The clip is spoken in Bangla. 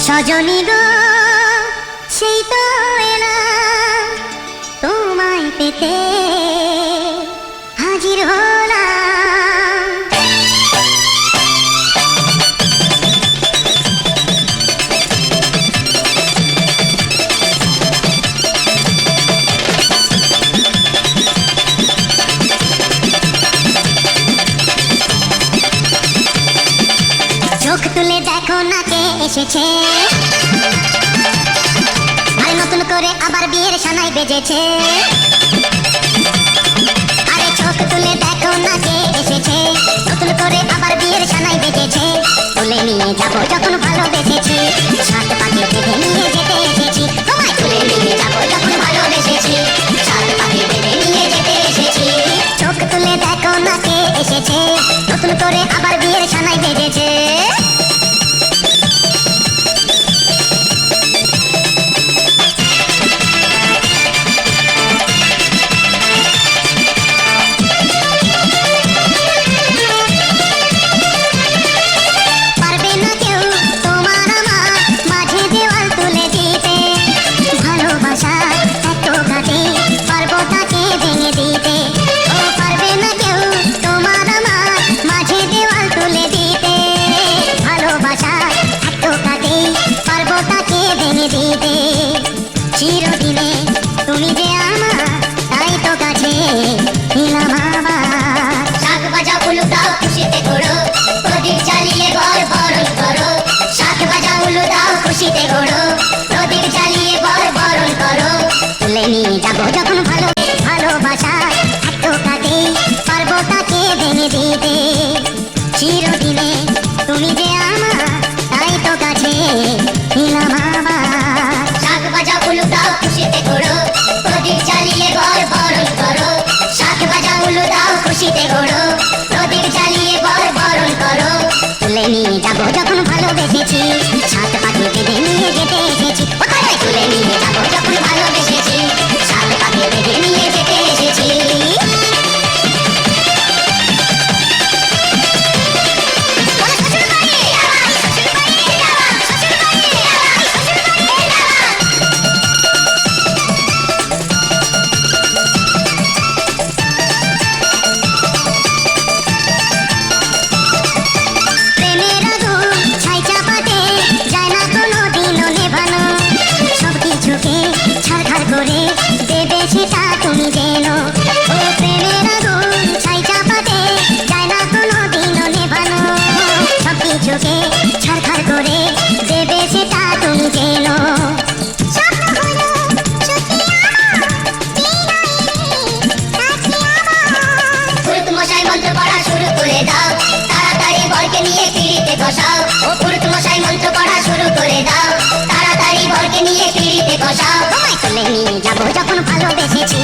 সজনী গো সেই তো এলাম তোমায় পেতে হাজির হলাম। চোখ তুলে দেখো না কে এসেছে, আর নতুন করে আবার বিয়ের সানাই বেজেছে। আরে চোখ তুলে দেখো না কে এসেছে, নতুন করে আবার বিয়ের সানাই বেজেছে। তুলে নিয়ে যাবো যখন ভালোবেসেছি, সাত পাকে বেঁধে নিয়ে যেতে এসেছি। তোমায় তুলে নিয়ে যাবো যখন ভালোবেসেছি, সাত পাকে বেঁধে নিয়ে যেতে এসেছি। চোখ তুলে দেখো না কে এসেছে, নতুন করে আবার বিয়ের সানাই বেজেছে। চিরদিনে তুমি যে আমার, তাই তো কাছে নিলাম আমার। শাক ভাজা উলু দাও খুশিতে ঘোড়ো, প্রদীপ জ্বালিয়ে ঘর বরণ করো। শাক ভাজা উলু দাও খুশিতে ঘোড়ো, প্রদীপ জ্বালিয়ে ঘর বরণ করো। তুলে নিয়ে যাবো যখন ভালোবাসা এত কাটে, পারবো তাকে ভেঙে দিতে। চিরদিনে তুমি যে আমার, তাই তো কাছে নিলাম আমার। শাক ভাজা উলু দাও খুশিতে ঘোড়ো, প্রদীপ জ্বালিয়ে ঘর বরণ করো। শাক ভাজা উলু দাও খুশিতে ঘোড়ো, প্রদীপ জ্বালিয়ে ঘর বরণ করো। তুলে নিয়ে যাবো যখন ভালোবেসেছি, সাত পাকে বেঁধে নিয়ে যেতে এসেছি। কোথায় তুলে নিয়ে যাবো যখন ভালোবেসেছি, সাত পাকে বেঁধে নিয়ে যেতে এসেছি। দেবে সেটা তুমি জেনো, ও প্রেমের আগুন ছাই চাপাতে যায় না কোনো দিনও নেভানো। সব কিছুকে ছাড়খাড় করে দেবে সেটা তুমি জেনো। পুরুত মশাই মন্ত্র পড়া শুরু করে দাও, তাড়াতাড়ি বরকে নিয়ে পিড়িতে বসাও। ও পুরুত মশাই মন্ত্র পড়া শুরু করে দাও, তাড়াতাড়ি বরকে নিয়ে পিড়িতে বসাও। তুলে নিয়ে যাবো যখন ভালোবেসেছি,